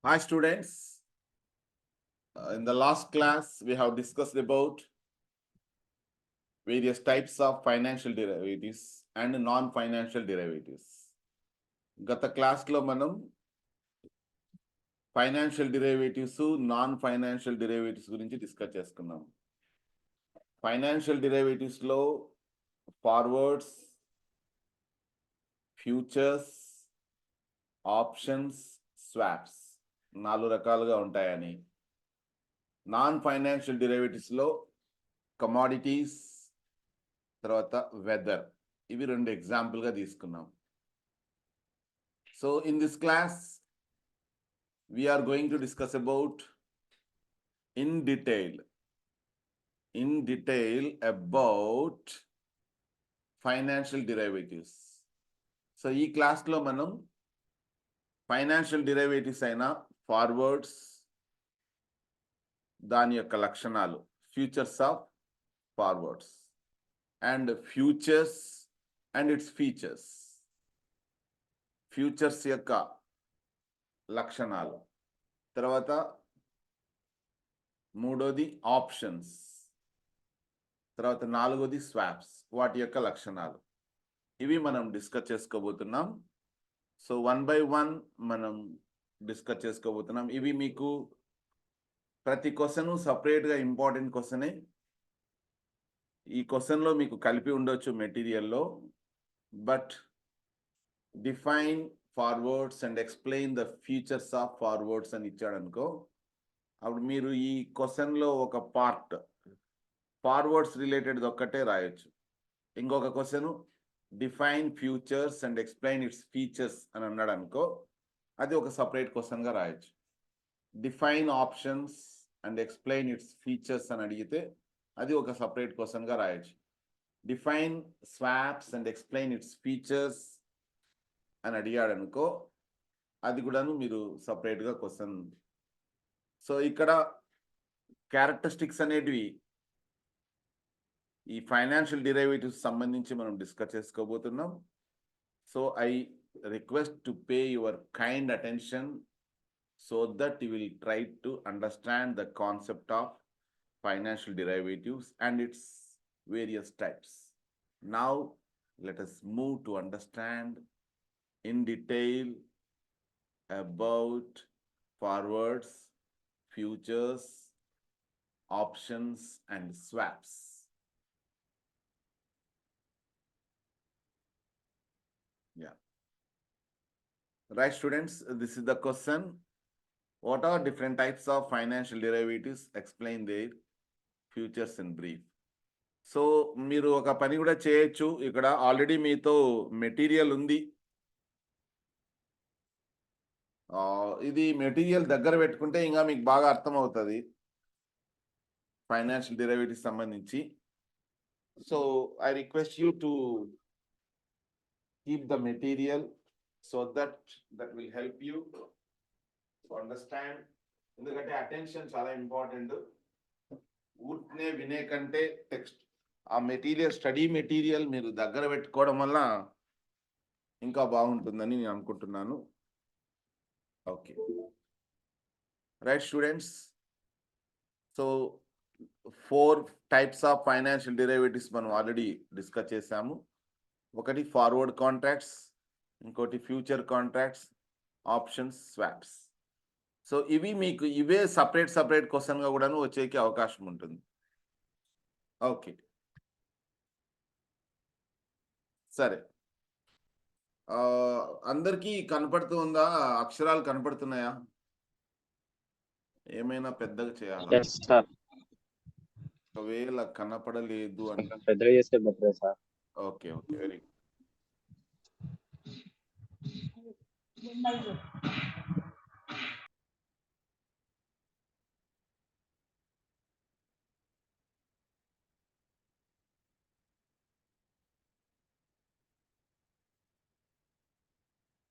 Hi students, in the last class we have discussed about various types of financial derivatives and non-financial derivatives. గత క్లాస్లో మనం financial derivatives non financial derivatives గురించి discuss చేసుకున్నాం. Financial డెరివేటివ్స్లో forwards, futures, options, swaps 4 రకాలుగా ఉంటాయని, non financial డెరివేటివ్స్లో commodities, తర్వాత వెదర్, ఇవి 2 ఎగ్జాంపుల్గా తీసుకున్నాం. So in this class we are going to discuss about in detail about financial derivatives. So ఈ క్లాస్లో మనం ఫైనాన్షియల్ డెరివేటివ్స్ అయిన ఫార్వర్డ్స్, దాని యొక్క లక్షణాలు, features of forwards and futures and it's features, futures యొక్క లక్షణాలు, తర్వాత మూడోది ఆప్షన్స్, తర్వాత 4వది స్వాప్స్, వాటి యొక్క లక్షణాలు, ఇవి మనం డిస్కస్ చేసుకోబోతున్నాం. సో 1 by 1 మనం డిస్కస్ చేసుకోబోతున్నాం. ఇవి మీకు ప్రతి క్వశ్చన్ సపరేట్గా ఇంపార్టెంట్ క్వశ్చనే. ఈ క్వశ్చన్లో మీకు కలిపి ఉండొచ్చు మెటీరియల్లో, but define forwards and explain the features of forwards అని ఇచ్చాడనుకో, అప్పుడు మీరు ఈ క్వశ్చన్లో ఒక పార్ట్ ఫార్వర్డ్స్ రిలేటెడ్ ఒక్కటే రాయొచ్చు. ఇంకొక question define futures and explain it's features అని అన్నాడు అనుకో, అది ఒక సపరేట్ క్వశ్చన్గా రాయొచ్చు. Define options and explain it's features అని అడిగితే అది ఒక సపరేట్ క్వశ్చన్గా రాయొచ్చు. Define swaps and explain it's features అని అడిగాడు అనుకో, అది కూడాను మీరు సపరేట్గా క్వశ్చన్. సో ఇక్కడ క్యారెక్టరిస్టిక్స్ అనేటివి ఈ ఫైనాన్షియల్ డెరివేటివ్స్ సంబంధించి మనం డిస్కస్ చేసుకోబోతున్నాం. So I request to pay your kind attention so that you will try to understand the concept of financial derivatives and its various types. Now let us move to understand in detail about forwards, futures, options and swaps. Yeah. Right students, this is the question. What are different types of financial derivatives? Explain their futures in brief. So మీరు ఒక పని కూడా చేయొచ్చు. ఇక్కడ already మీతో material ఉంది. ఇది material దగ్గర పెట్టుకుంటే ఇంకా మీకు బాగా అర్థమవుతుంది ఫైనాన్షియల్ డెరివేటివ్స్ సంబంధించి. So I request you to keep the material so that will help you understand. ఎందుకంటే అటెన్షన్ చాలా ఇంపార్టెంట్. ఊరినే వినే కంటే టెక్స్ట్, ఆ మెటీరియల్, స్టడీ మెటీరియల్ మీరు దగ్గర పెట్టుకోవడం వల్ల ఇంకా బాగుంటుందని నేను అనుకుంటున్నాను. Okay right students, so 4 types of financial derivatives మనం ఆల్రెడీ డిస్కస్ చేసాము. ఒకటి ఫార్వర్డ్ కాంట్రాక్ట్స్, ఇంకోటి future contracts, options, swaps. So ఇవి మీకు ఇవే సపరేట్ క్వశ్చన్గా కూడాను వచ్చేకి అవకాశం ఉంటుంది. ఓకే సరే, అందరికీ కనపడుతుందా? అక్షరాలు కనపడుతున్నాయా? ఏమైనా పెద్దగా చేయాలా? ఒకవేళ కనపడలేదు అంటే ఓకే ఓకే వెరీ గుడ్.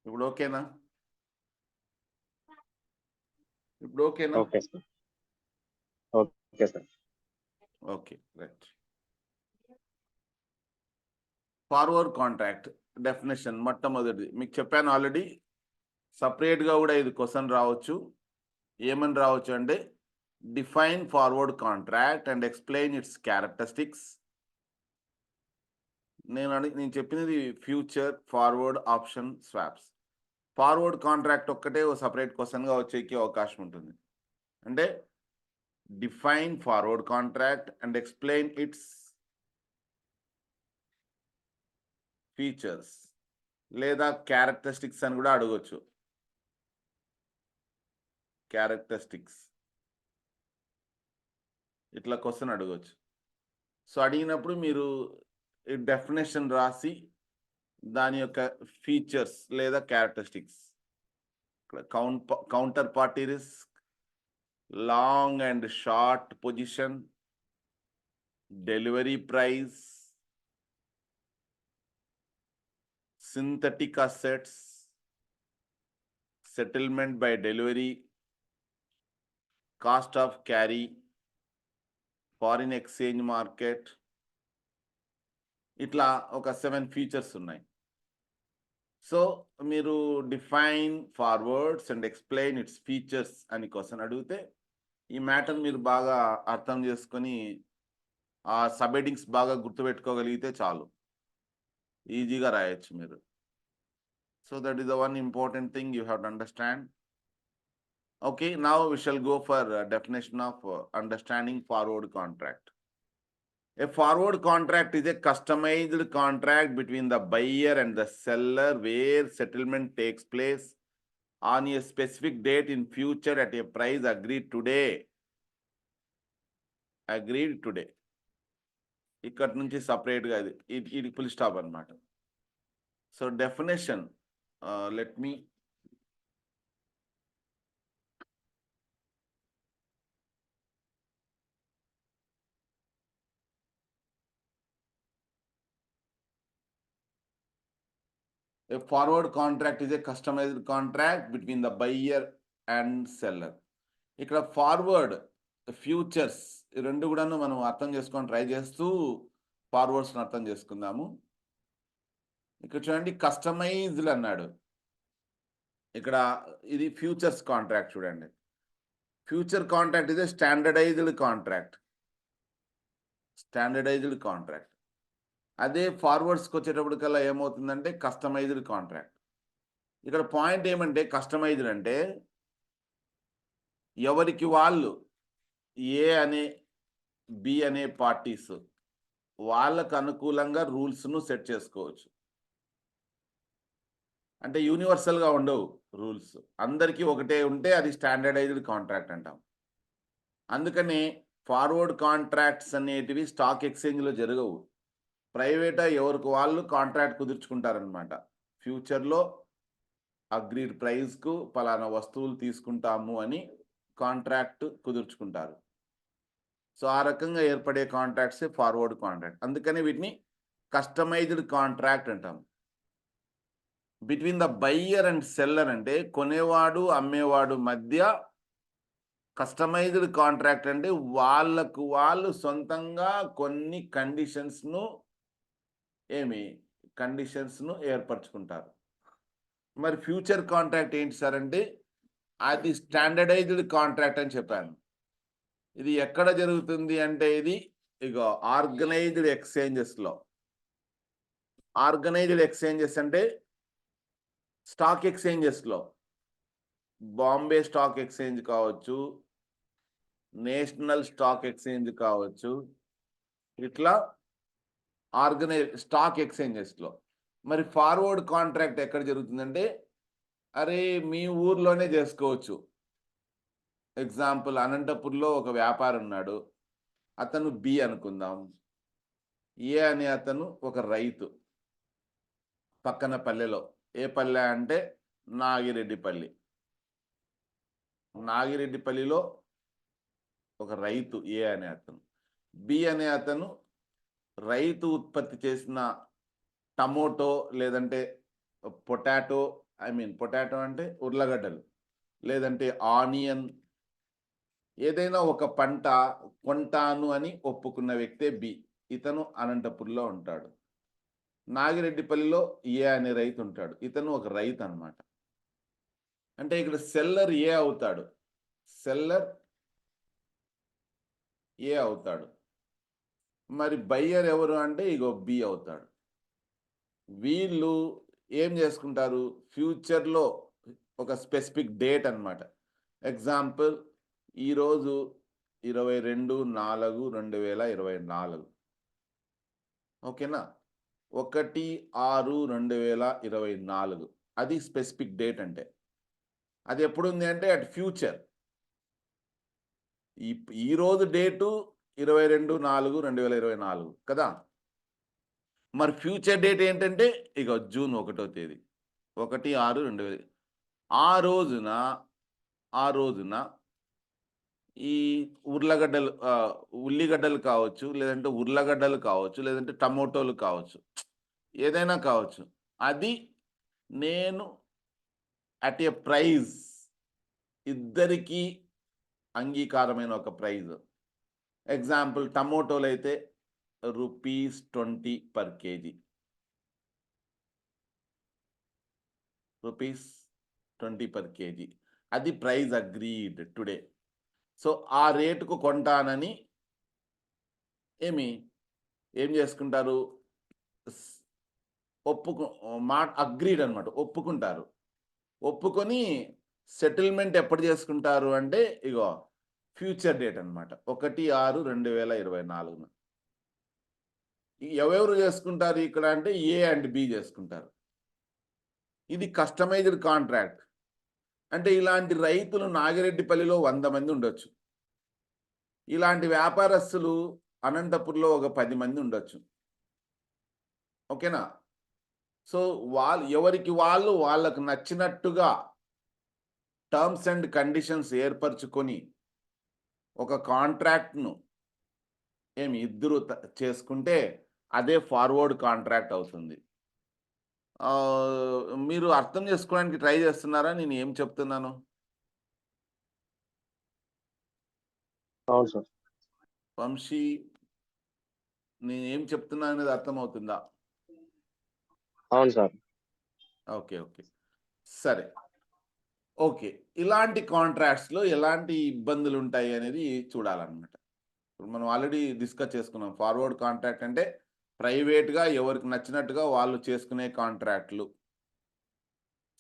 ఇప్పుడు ఓకేనా? Okay sir. Okay sir. Okay right. Forward contract definition మొట్టమొదటిది మీకు చెప్పాను ఆల్రెడీ. సపరేట్గా కూడా ఇది క్వశ్చన్ రావచ్చు. ఏమని రావచ్చు అంటే define forward contract and explain it's characteristics. నేను చెప్పినది future, forward, option, swaps. Forward contract ఒక్కటే ఓ సపరేట్ క్వశ్చన్గా వచ్చేకి అవకాశం ఉంటుంది. అంటే define forward contract and explain it's features లేదా క్యారెక్టరిస్టిక్స్ అని కూడా అడగొచ్చు. క్యారెక్టరిస్టిక్స్ ఇట్లా క్వశ్చన్ అడగొచ్చు. సో అడిగినప్పుడు మీరు డెఫినేషన్ రాసి దాని యొక్క ఫీచర్స్ లేదా characteristics, counter party risk, long and short position, delivery price, synthetic assets, settlement by delivery, cost of carry, foreign exchange market, ఇట్లా ఒక 7 ఫీచర్స్ ఉన్నాయి. సో మీరు define forwards and explain it's features అని question అడిగితే ఈ matter మీరు బాగా అర్థం చేసుకొని ఆ సబ్ హెడ్డింగ్స్ బాగా గుర్తుపెట్టుకోగలిగితే చాలు, ఈజీగా రాయొచ్చు మీరు. So that is the one important thing you have to understand. Okay, now we shall go for definition of understanding forward contract. A forward contract is a customized contract between the buyer and the seller where settlement takes place on a specific date in future at a price agreed today. Agreed today. ఇక్కడ నుంచి సపరేట్గా ఇది full stop అన్నమాట. So definition, let me A forward contract is a customized contract between the buyer and seller. ఇక్కడ forward, futures రెండు కూడాను మనం అర్థం చేసుకొని ట్రై చేస్తూ ఫార్వర్డ్స్ని అర్థం చేసుకుందాము. ఇక్కడ చూడండి కస్టమైజ్డ్ అన్నాడు. ఇక్కడ ఇది ఫ్యూచర్స్ కాంట్రాక్ట్ చూడండి. ఫ్యూచర్ కాంట్రాక్ట్ ఇదే స్టాండర్డైజ్డ్ కాంట్రాక్ట్. Standardised contract. అదే ఫార్వర్డ్స్కి వచ్చేటప్పటికల్లా ఏమవుతుందంటే కస్టమైజ్డ్ కాంట్రాక్ట్. ఇక్కడ పాయింట్ ఏమంటే కస్టమైజ్డ్ అంటే ఎవరికి వాళ్ళు ఏ అనే బి అనే పార్టీస్ వాళ్ళకు అనుకూలంగా రూల్స్ను సెట్ చేసుకోవచ్చు. అంటే యూనివర్సల్గా ఉండవు రూల్స్, అందరికీ ఒకటే ఉంటే అది స్టాండర్డైజ్డ్ కాంట్రాక్ట్ అంటాం. అందుకని ఫార్వర్డ్ కాంట్రాక్ట్స్ అనేటివి స్టాక్ ఎక్స్చేంజ్లో జరగవు. ప్రైవేటా ఎవరికి వాళ్ళు కాంట్రాక్ట్ కుదుర్చుకుంటారనమాట. ఫ్యూచర్లో అగ్రీడ్ ప్రైస్కు పలానా వస్తువులు తీసుకుంటాము అని కాంట్రాక్ట్ కుదుర్చుకుంటారు. సో ఆ రకంగా ఏర్పడే కాంట్రాక్ట్సే ఫార్వర్డ్ కాంట్రాక్ట్. అందుకని వీటిని కస్టమైజ్డ్ కాంట్రాక్ట్ అంటాం. Between the buyer and seller అంటే కొనేవాడు అమ్మేవాడు మధ్య కస్టమైజ్డ్ కాంట్రాక్ట్ అంటే వాళ్ళకు వాళ్ళు సొంతంగా కొన్ని కండిషన్స్ను ఏర్పరచుకుంటారు. మరి ఫ్యూచర్ కాంట్రాక్ట్ ఏంటి సార్ అంటే అది స్టాండర్డైజ్డ్ కాంట్రాక్ట్ అని చెప్పాను. ఇది ఎక్కడ జరుగుతుంది అంటే ఇది ఇగో ఆర్గనైజ్డ్ ఎక్స్చేంజెస్లో. ఆర్గనైజ్డ్ ఎక్స్చేంజెస్ అంటే స్టాక్ ఎక్స్చేంజెస్లో బాంబే స్టాక్ ఎక్స్చేంజ్ కావచ్చు, నేషనల్ స్టాక్ ఎక్స్చేంజ్ కావచ్చు, ఇట్లా స్టాక్ ఎక్స్చేంజెస్లో. మరి ఫార్వర్డ్ కాంట్రాక్ట్ ఎక్కడ జరుగుతుందంటే అరే మీ ఊర్లోనే చేసుకోవచ్చు. ఎగ్జాంపుల్ అనంతపూర్లో ఒక వ్యాపారం ఉన్నాడు, అతను బి అనుకుందాం. ఏ అనే అతను ఒక రైతు పక్కన పల్లెలో. ఏ పల్లె అంటే నాగిరెడ్డిపల్లి. నాగిరెడ్డిపల్లిలో ఒక రైతు ఏ అనే అతను. బి అనే అతను రైతు ఉత్పత్తి చేసిన టమోటో లేదంటే పొటాటో, పొటాటో అంటే ఉర్లగడ్డలు, లేదంటే ఆనియన్, ఏదైనా ఒక పంట కొంటాను అని ఒప్పుకున్న వ్యక్తే బి. ఇతను అనంతపూర్లో ఉంటాడు. నాగిరెడ్డిపల్లిలో ఏ అనే రైతు ఉంటాడు. ఇతను ఒక రైతు అన్నమాట. అంటే ఇక్కడ సెల్లర్ ఏ అవుతాడు. సెల్లర్ ఏ అవుతాడు, మరి బయ్యర్ ఎవరు అంటే ఇగో బి అవుతాడు. వీళ్ళు ఏం చేసుకుంటారు, ఫ్యూచర్లో ఒక స్పెసిఫిక్ డేట్ అన్నమాట. ఎగ్జాంపుల్ ఈరోజు 22/4/2024, ఓకేనా, 1/6/2024 అది స్పెసిఫిక్ డేట్. అంటే అది ఎప్పుడు ఉంది అంటే అట్ ఫ్యూచర్. ఈ రోజు డేటు 22/4/2024 కదా. మరి ఫ్యూచర్ డేట్ ఏంటంటే ఇక జూన్ 1వ తేదీ, 1/6/2000. ఆ రోజున ఆ రోజున ఈ ఉర్లగడ్డలు ఉల్లిగడ్డలు కావచ్చు, లేదంటే ఉర్లగడ్డలు కావచ్చు, లేదంటే టమోటోలు కావచ్చు, ఏదైనా కావచ్చు. అది నేను అట్ ఏ ప్రైజ్, ఇద్దరికీ అంగీకారమైన ఒక ప్రైజ్. ఎగ్జాంపుల్ టమోటోలు అయితే ₹20 per kg, ₹20 per kg. అది ప్రైజ్ అగ్రీడ్ టుడే. సో ఆ రేటుకు కొంటానని ఏం చేసుకుంటారు, అగ్రీడ్ అనమాట, ఒప్పుకుంటారు. ఒప్పుకొని సెటిల్మెంట్ ఎప్పుడు చేసుకుంటారు అంటే ఇగో ఫ్యూచర్ డేట్ అనమాట, 1/6/2024. ఎవరెవరు చేసుకుంటారు ఇక్కడ అంటే ఏ అండ్ బి చేసుకుంటారు. ఇది కస్టమైజ్డ్ కాంట్రాక్ట్. అంటే ఇలాంటి రైతులు నాగిరెడ్డిపల్లిలో 100 మంది ఉండొచ్చు. ఇలాంటి వ్యాపారస్తులు అనంతపూర్లో ఒక 10 మంది ఉండొచ్చు. ఓకేనా. సో ఎవరికి వాళ్ళకు నచ్చినట్టుగా టర్మ్స్ అండ్ కండిషన్స్ ఏర్పరచుకొని ఒక కాంట్రాక్ట్ను ఇద్దరు చేసుకుంటే అదే ఫార్వర్డ్ కాంట్రాక్ట్ అవుతుంది. మీరు అర్థం చేసుకోవడానికి ట్రై చేస్తున్నారా నేను ఏం చెప్తున్నాను? అవును సార్. వంశీ, నేను ఏం చెప్తున్నా అనేది అర్థమవుతుందా? అవును సార్. ఓకే, సరే, ఓకే. ఇలాంటి కాంట్రాక్ట్స్లో ఎలాంటి ఇబ్బందులు ఉంటాయి అనేది చూడాలన్నమాట. ఇప్పుడు మనం ఆల్రెడీ డిస్కస్ చేసుకున్నాం. ఫార్వర్డ్ కాంట్రాక్ట్ అంటే ప్రైవేట్గా ఎవరికి నచ్చినట్టుగా వాళ్ళు చేసుకునే కాంట్రాక్ట్లు,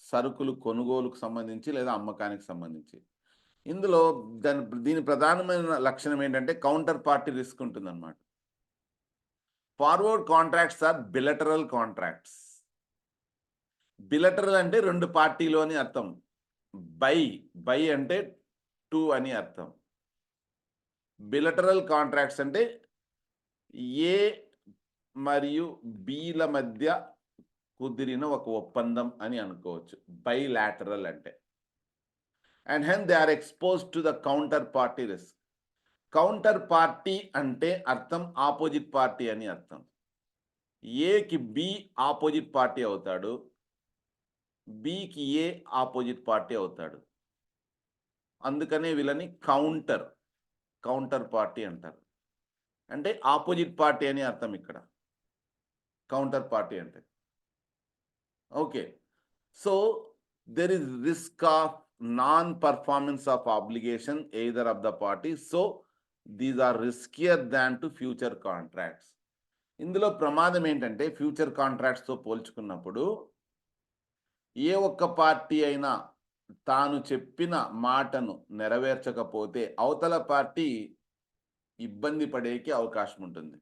సరుకులు కొనుగోలుకు సంబంధించి లేదా అమ్మకానికి సంబంధించి. ఇందులో దీని ప్రధానమైన లక్షణం ఏంటంటే కౌంటర్ పార్టీ రిస్క్ ఉంటుందన్నమాట. Forward contracts are bilateral contracts. Bilateral అంటే 2 పార్టీలు అని అర్థం. బై అంటే 2 అని అర్థం. బిలటరల్ కాంట్రాక్ట్స్ అంటే ఏ మరియు బిల మధ్య కుదిరిన ఒక ఒప్పందం అని అనుకోవచ్చు బైలాటరల్ అంటే. And when they are exposed to the counter party risk. Counter party అంటే అర్థం ఆపోజిట్ పార్టీ అని అర్థం. ఏకి బి ఆపోజిట్ పార్టీ అవుతాడు, బికి ఏ ఆపోజిట్ పార్టీ అవుతాడు. అందుకనే వీళ్ళని కౌంటర్ పార్టీ అంటారు. అంటే ఆపోజిట్ పార్టీ అని అర్థం ఇక్కడ కౌంటర్ పార్టీ అంటే. Okay. So there is risk of non performance of obligation either of the party. So these are riskier than to future contracts. ఇందులో ప్రమాదం ఏంటంటే ఫ్యూచర్ కాంట్రాక్ట్స్తో పోల్చుకున్నప్పుడు ఏ ఒక్క పార్టీ అయినా తాను చెప్పిన మాటను నెరవేర్చకపోతే అవతల పార్టీ ఇబ్బంది పడేకి అవకాశం ఉంటుంది.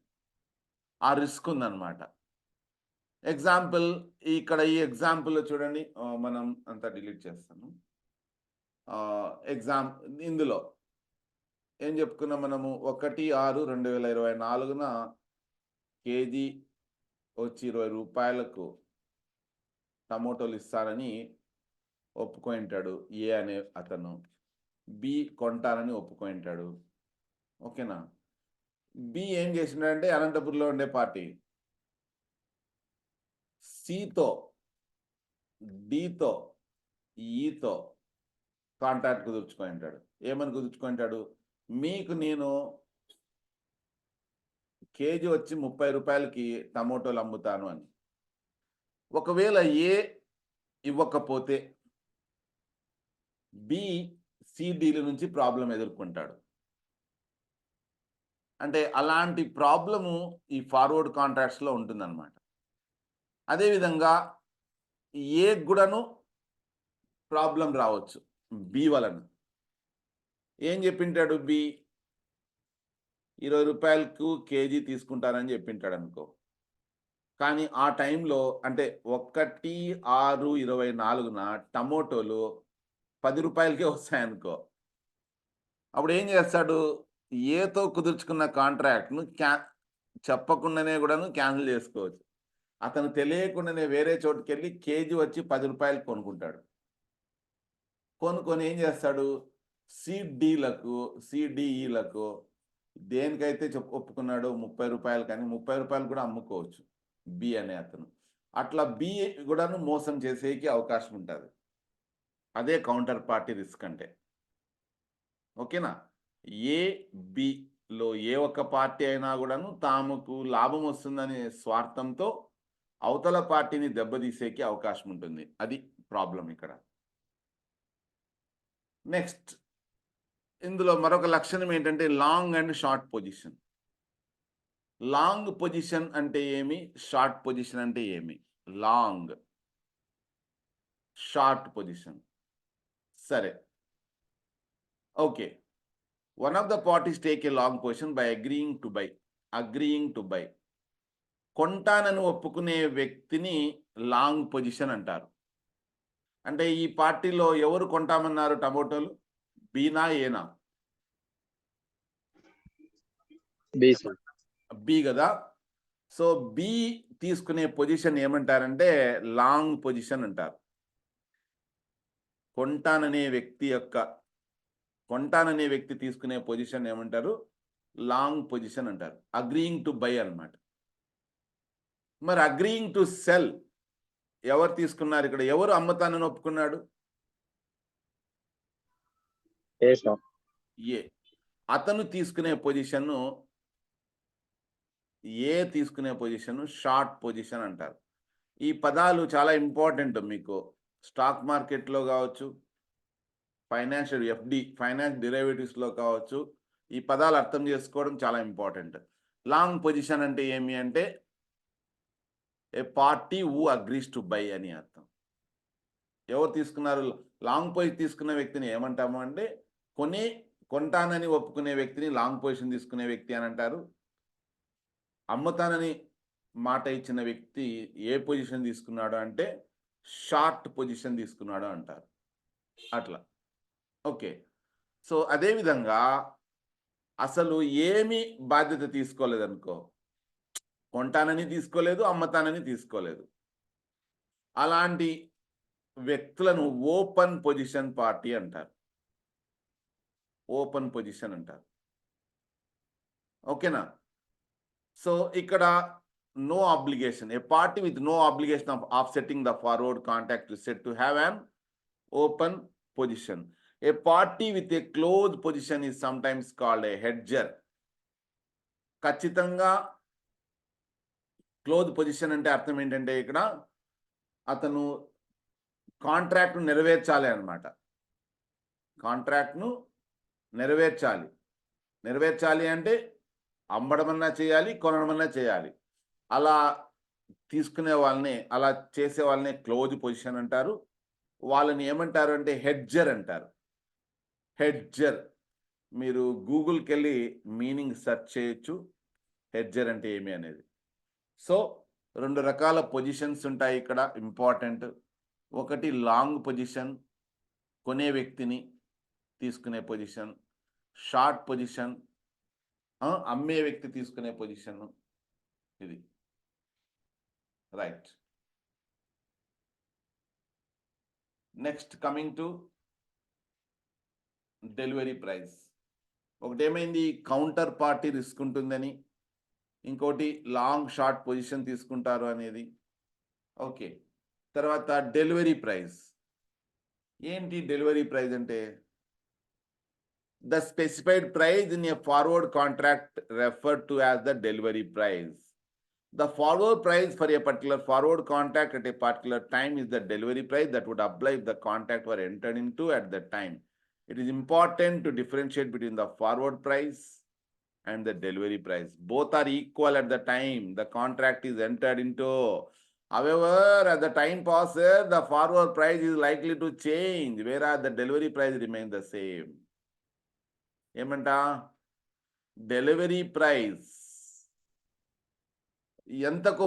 ఆ రిస్క్ ఉందన్నమాట. ఎగ్జాంపుల్ ఇక్కడ ఈ ఎగ్జాంపుల్లో చూడండి, మనం అంతా డిలీట్ చేస్తాను. ఇందులో ఏం చెప్పుకున్నాం మనము, 1/6/2024 కేజీ వచ్చి ₹20 టమోటోలు ఇస్తానని ఒప్పుకుంటాడు ఏ అనే అతను. బి కొంటానని ఒప్పుకుంటాడు. ఓకేనా. బి ఏం చేసిండంటే అనంతపూర్లో ఉండే పార్టీ సితో, డితో, ఈతో కాంట్రాక్ట్ కుదుర్చుకుంటాడు. ఏమని కుదుర్చుకుంటాడు, మీకు నేను కేజీ వచ్చి ₹30కి టమోటోలు అమ్ముతాను అని. ఒకవేళ ఏ ఇవ్వకపోతే బి సిడీల నుంచి ప్రాబ్లం ఎదుర్కొంటాడు. అంటే అలాంటి ప్రాబ్లము ఈ ఫార్వర్డ్ కాంట్రాక్ట్స్లో ఉంటుందన్నమాట. అదేవిధంగా ఏ కూడాను ప్రాబ్లం రావచ్చు బి వలన. ఏం చెప్పింటాడు బి? 20 రూపాయలకు కేజీ తీసుకుంటానని చెప్పింటాడు అనుకో. కానీ ఆ టైంలో అంటే 1/6/24న టమోటోలు 10 రూపాయలకే వస్తాయనుకో. అప్పుడు ఏం చేస్తాడు? ఏతో కుదుర్చుకున్న కాంట్రాక్ట్‌ను చెప్పకుండానే కూడాను క్యాన్సిల్ చేసుకోవచ్చు. అతను తెలియకుండానే వేరే చోటుకెళ్ళి కేజీ వచ్చి 10 రూపాయలకి కొనుక్కుంటాడు. కొనుక్కొని ఏం చేస్తాడు? సిడిఈలకు దేనికైతే ఒప్పుకున్నాడో 30 రూపాయలు కానీ 30 రూపాయలు కూడా అమ్ముకోవచ్చు బి అనే అతను. అట్లా బి కూడాను మోసం చేసేకి అవకాశం ఉంటుంది. అదే కౌంటర్ పార్టీ రిస్క్ అంటే. ఓకేనా? బిలో ఏ ఒక్క పార్టీ అయినా కూడాను తాముకు లాభం వస్తుందనే స్వార్థంతో అవతల పార్టీని దెబ్బతీసేకి అవకాశం ఉంటుంది. అది ప్రాబ్లం ఇక్కడ. నెక్స్ట్ ఇందులో మరొక లక్షణం ఏంటంటే long and short position. Long position అంటే ఏమి? షార్ట్ పొజిషన్ అంటే ఏమి? Long, short position. సరే, okay. One of the parties take a long position by agreeing to buy. కొంటానని ఒప్పుకునే వ్యక్తిని లాంగ్ పొజిషన్ అంటారు. అంటే ఈ పార్టీలో ఎవరు కొంటామన్నారు టమోటోలు? బీనా ఏనా? B sir. బి కదా. సో బి తీసుకునే పొజిషన్ ఏమంటారంటే లాంగ్ పొజిషన్ అంటారు. కొంటాననే వ్యక్తి తీసుకునే పొజిషన్ ఏమంటారు? లాంగ్ పొజిషన్ అంటారు. అగ్రీయింగ్ టు బై అన్నమాట. మరి అగ్రీయింగ్ టు సెల్ ఎవరు తీసుకున్నారు? ఇక్కడ ఎవరు అమ్మతానని ఒప్పుకున్నాడు? ఏ సార్. ఏ. అతను తీసుకునే పొజిషన్ షార్ట్ పొజిషన్ అంటారు. ఈ పదాలు చాలా ఇంపార్టెంట్ మీకు. స్టాక్ మార్కెట్లో కావచ్చు, ఫైనాన్షియల్ ఫైనాన్స్ డెరివేటివ్స్లో కావచ్చు, ఈ పదాలు అర్థం చేసుకోవడం చాలా ఇంపార్టెంట్. లాంగ్ పొజిషన్ అంటే ఏమి అంటే a party who agrees to buy అని అర్థం. ఎవరు తీసుకున్నారు? లాంగ్ పొజిషన్ తీసుకున్న వ్యక్తిని ఏమంటాము అంటే కొంటానని ఒప్పుకునే వ్యక్తిని లాంగ్ పొజిషన్ తీసుకునే వ్యక్తి అని అంటారు. అమ్ముతానని మాట ఇచ్చిన వ్యక్తి ఏ పొజిషన్ తీసుకున్నాడు అంటే షార్ట్ పొజిషన్ తీసుకున్నాడు అంటారు. అట్లా. ఓకే. సో అదేవిధంగా అసలు ఏమి బాధ్యత తీసుకోలేదనుకో, కొంటానని తీసుకోలేదు, అమ్మతానని తీసుకోలేదు, అలాంటి వ్యక్తులను ఓపెన్ పొజిషన్ పార్టీ అంటారు. ఓపెన్ పొజిషన్ అంటారు. ఓకేనా? సో ఇక్కడ no obligation. A party with no obligation of offsetting the forward contract is said to have an open position. A party with a closed position is sometimes called a hedger. ఖచ్చితంగా close position అంటే అర్థం ఏంటంటే ఇక్కడ అతను కాంట్రాక్ట్ను నెరవేర్చాలి అన్నమాట. కాంట్రాక్ట్ను నెరవేర్చాలి అంటే అమ్మడమన్నా చేయాలి, కొనడమన్నా చేయాలి. అలా చేసే వాళ్ళని క్లోజ్ పొజిషన్ అంటారు. వాళ్ళని ఏమంటారు అంటే హెడ్జర్ అంటారు. హెడ్జర్. మీరు గూగుల్కి వెళ్ళి మీనింగ్ సెర్చ్ చేయొచ్చు, హెడ్జర్ అంటే ఏమి అనేది. సో 2 రకాల పొజిషన్స్ ఉంటాయి ఇక్కడ, ఇంపార్టెంట్. ఒకటి లాంగ్ పొజిషన్, కొనే వ్యక్తిని తీసుకునే పొజిషన్. షార్ట్ పొజిషన్, అమ్మే వ్యక్తి తీసుకునే పొజిషన్. ఇది right. Next coming to delivery price. ఒకటేమైంది, కౌంటర్ పార్టీ రిస్క్ ఉంటుందని, ఇంకోటి లాంగ్ షార్ట్ పొజిషన్ తీసుకుంటారు అనేది. ఓకే. తర్వాత డెలివరీ ప్రైస్. ఏంటి డెలివరీ ప్రైస్ అంటే? The specified price in a forward contract referred to as the delivery price. The forward price for a particular forward contract at a particular time is the delivery price that would apply if the contract were entered into at that time. It is important to differentiate between the forward price and the delivery price. Both are equal at the time the contract is entered into. However, as the time passes, the forward price is likely to change, whereas the delivery price remains the same. ఏమంట delivery price ఎంతకు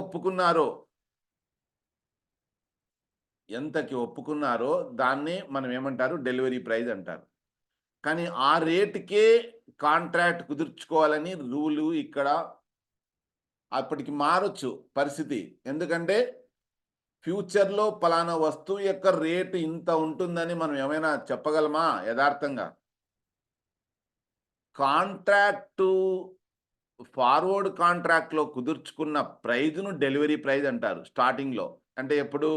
ఒప్పుకున్నారో దాన్ని మనం ఏమంటారు delivery price అంటారు. కానీ ఆ రేటుకే contract కుదుర్చుకోవాలని rule ఇక్కడ అప్పటికి మారొచ్చు పరిస్థితి. ఎందుకంటే ఫ్యూచర్లో పలానా వస్తువు యొక్క రేటు ఇంత ఉంటుందని మనం ఏమైనా చెప్పగలమా యథార్థంగా? కాంట్రాక్టు ఫార్వర్డ్ కాంట్రాక్ట్లో కుదుర్చుకున్న ప్రైజ్ను డెలివరీ ప్రైజ్ అంటారు స్టార్టింగ్లో. అంటే ఎప్పుడు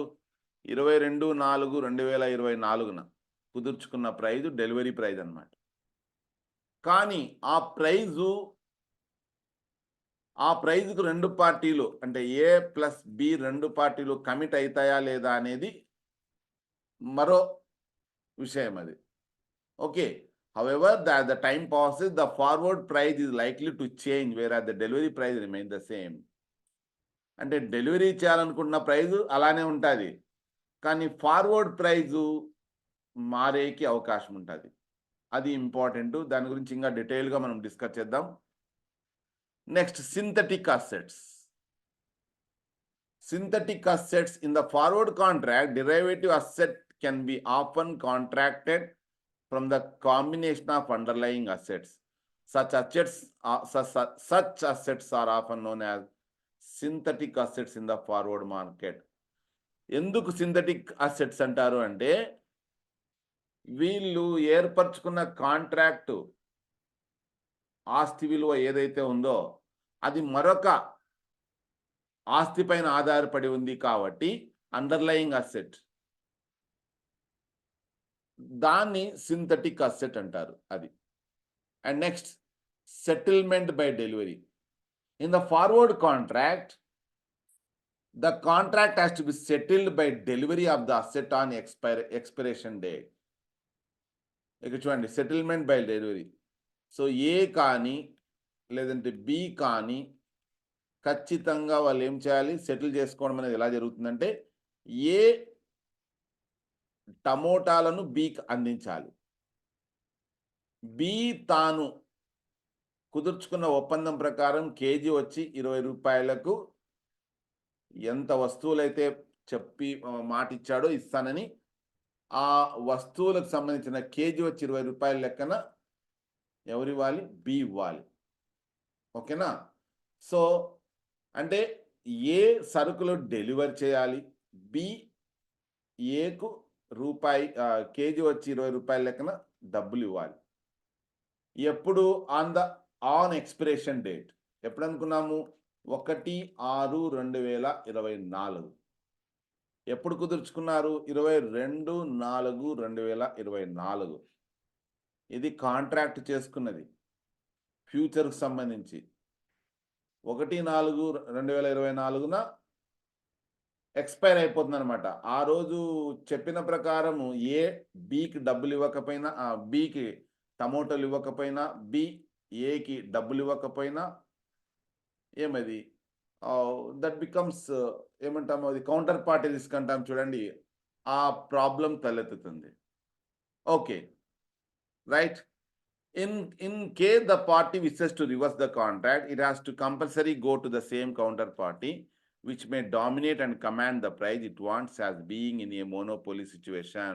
22/4/2024న కుదుర్చుకున్న ప్రైజు డెలివరీ ప్రైజ్ అన్నమాట. కానీ ఆ ప్రైజ్కు రెండు పార్టీలు అంటే ఏ ప్లస్ బి రెండు పార్టీలు కమిట్ అవుతాయా లేదా అనేది మరో విషయం అది. Okay. However, as the time passes, the forward price is likely to change, whereas the delivery price remains the same. అంటే డెలివరీ చేయాలనుకున్న ప్రైజు అలానే ఉంటుంది, కానీ ఫార్వర్డ్ ప్రైజు మారేకి అవకాశం ఉంటుంది. అది ఇంపార్టెంట్. దాని గురించి ఇంకా డీటెయిల్గా మనం డిస్కస్ చేద్దాం. Next, synthetic assets. Synthetic assets in the forward contract, derivative asset can be often contracted from the combination of underlying assets. Such assets are often known as synthetic assets in the forward market. ఎందుకు synthetic assets అంటారు అంటే వీళ్ళు ఏర్పరచుకున్న contract ఆస్తి విలువ ఏదైతే ఉందో అది మరొక ఆస్తి పైన ఆధారపడి ఉంది కాబట్టి అండర్లయింగ్ అసెట్, దాన్ని సింథటిక్ అసెట్ అంటారు అది. And next, settlement by delivery. In the forward contract, the contract has to be settled by delivery of the asset on expiration date. ఇక చూడండి, సెటిల్మెంట్ బై డెలివరీ. సో ఏ కానీ లేదంటే B కానీ ఖచ్చితంగా వాళ్ళు ఏం చేయాలి, సెటిల్ చేసుకోవడం అనేది ఎలా జరుగుతుందంటే ఏ టమోటాలను బికి అందించాలి. బి తాను కుదుర్చుకున్న ఒప్పందం ప్రకారం కేజీ వచ్చి 20 రూపాయలకు ఎంత వస్తువులైతే చెప్పి మాట ఇచ్చాడో ఇస్తానని ఆ వస్తువులకు సంబంధించిన కేజీ వచ్చి 20 రూపాయల లెక్కన ఎవరు ఇవ్వాలి? బి ఇవ్వాలి. ఓకేనా? సో అంటే ఏ సరుకులు డెలివర్ చేయాలి, బి ఏకు కేజీ వచ్చి 20 రూపాయల లెక్కన డబ్బులు ఇవ్వాలి. ఎప్పుడు? On expiration date. ఎప్పుడు అనుకున్నాము? 1/6/2024. ఎప్పుడు కుదుర్చుకున్నారు? 22/4/2024. ఇది కాంట్రాక్ట్ చేసుకున్నది ఫ్యూచర్కు సంబంధించి. 1/4/2024న ఎక్స్పైర్ అయిపోతుంది అనమాట. ఆ రోజు చెప్పిన ప్రకారము ఏ బికి డబ్బులు ఇవ్వకపోయినా, బికి టమోటాలు ఇవ్వకపోయినా, బి ఏకి డబ్బులు ఇవ్వకపోయినా ఏమది దట్ బికమ్స్ ఏమంటాము, అది కౌంటర్ పార్టీ రిస్క్ అంటాం చూడండి, ఆ ప్రాబ్లం తలెత్తుతుంది. Okay, right. In case the party wishes to reverse the contract, it has to compulsory go to the same counterparty, which may dominate and command the price it wants, as being in a monopoly situation.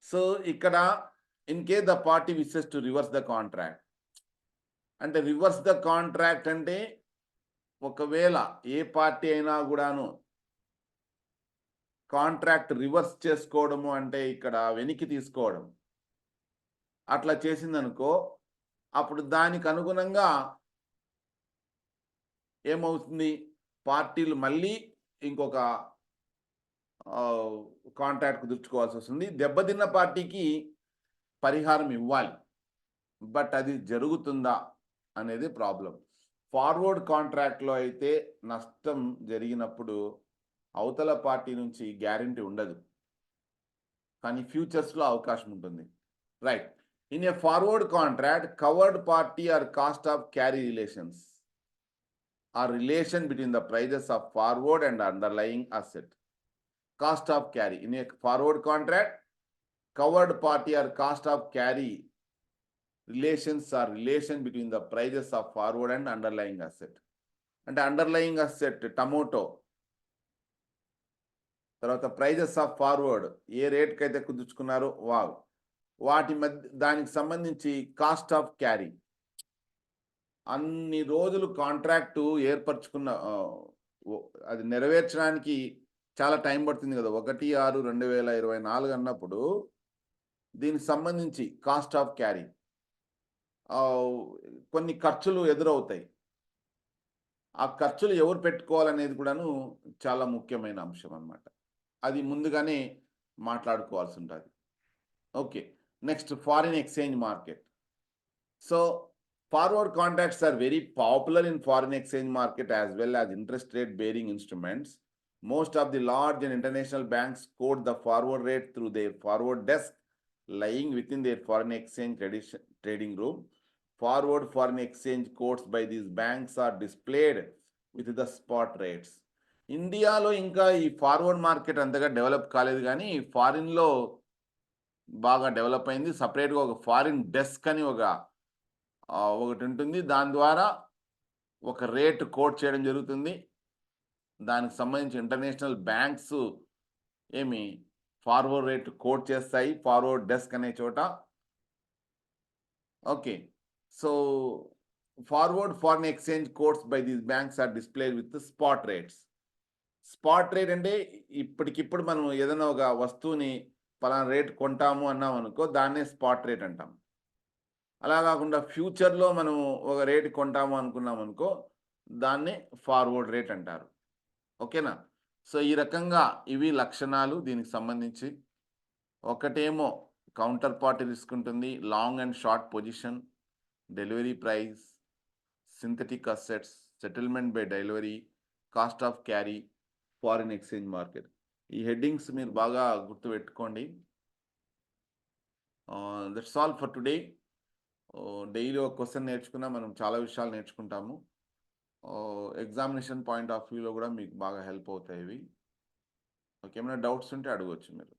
So ikkada, in case the party wishes to reverse the contract, అంటే reverse the contract అంటే ఒకవేళ ఏ party అయినా కూడాను contract reverse చేసుకోవడము అంటే ఇక్కడ వెనక్కి తీసుకోవడం అట్లా చేసిందనుకో, అప్పుడు దానికి అనుగుణంగా ఏమవుతుంది, పార్టీలు మళ్ళీ ఇంకొక కాంట్రాక్ట్ కుదుర్చుకోవాల్సి వస్తుంది. దెబ్బతిన్న పార్టీకి పరిహారం ఇవ్వాలి. బట్ అది జరుగుతుందా అనేది ప్రాబ్లం. ఫార్వర్డ్ కాంట్రాక్ట్లో అయితే నష్టం జరిగినప్పుడు అవతల పార్టీ నుంచి గ్యారెంటీ ఉండదు, కానీ ఫ్యూచర్స్లో అవకాశం ఉంటుంది. Right. In a forward contract, covered party or cost of carry relations or relation between the prices of forward and underlying asset. Cost of carry. In a forward contract, covered party or cost of carry relations or relation between the prices of forward and underlying asset. అంటే underlying asset tomato, తర్వాత prices of forward ఏ రేట్కి అయితే కుదుర్చుకున్నారో వాటి మధ్య దానికి సంబంధించి cost of carry. అన్ని రోజులు కాంట్రాక్టు ఏర్పరచుకున్న అది నెరవేర్చడానికి చాలా టైం పడుతుంది కదా, 1/6/2024 అన్నప్పుడు దీనికి సంబంధించి కాస్ట్ ఆఫ్ క్యారీ కొన్ని ఖర్చులు ఎదురవుతాయి. ఆ ఖర్చులు ఎవరు పెట్టుకోవాలనేది కూడాను చాలా ముఖ్యమైన అంశం అన్నమాట. అది ముందుగానే మాట్లాడుకోవాల్సి ఉంటుంది. Okay, next foreign exchange market. So forward contracts are very popular in foreign exchange market as well as interest rate bearing instruments. Most of the large and international banks quote the forward rate through their forward desk lying within their foreign exchange trading room. Forward foreign exchange quotes by these banks are displayed with the spot rates. ఇండియాలో ఇంకా ఈ forward market అంతగా develop కాలేదు, కానీ ఫారిన్లో బాగా develop అయింది. సపరేట్గా ఒక ఫారిన్ డెస్క్ అని ఒకటి ఉంటుంది. దాని ద్వారా ఒక రేట్ కోట్ చేయడం జరుగుతుంది. దానికి సంబంధించి international banks forward rate quote చేస్తాయి ఫార్వర్డ్ డెస్క్ అనే చోట. Okay, so forward foreign exchange quotes by these banks are displayed with spot rates. Spot rate అంటే ఇప్పటికిప్పుడు మనం ఏదైనా ఒక వస్తువుని పలానా రేట్ కొంటాము అన్నాం అనుకో, దాన్నే స్పాట్ రేట్ అంటాం. అలా కాకుండా ఫ్యూచర్లో మనం ఒక రేట్ కొంటాము అనుకున్నాం అనుకో, దాన్ని ఫార్వర్డ్ రేట్ అంటారు. ఓకేనా? సో ఈ రకంగా ఇవి లక్షణాలు దీనికి సంబంధించి. ఒకటేమో కౌంటర్ పార్టీ రిస్క్ ఉంటుంది, long and short position, delivery price, synthetic assets, settlement by delivery, cost of carry, foreign exchange market. ఈ హెడ్డింగ్స్ మీరు బాగా గుర్తుపెట్టుకోండి. That's all for today. Daily ఒక క్వశ్చన్ నేర్చుకున్నా మనం చాలా విషయాలు నేర్చుకుంటాము. ఎగ్జామినేషన్ పాయింట్ ఆఫ్ వ్యూలో కూడా మీకు బాగా హెల్ప్ అవుతాయి ఇవి. ఓకే, ఏమైనా డౌట్స్ ఉంటే అడగవచ్చు మీరు.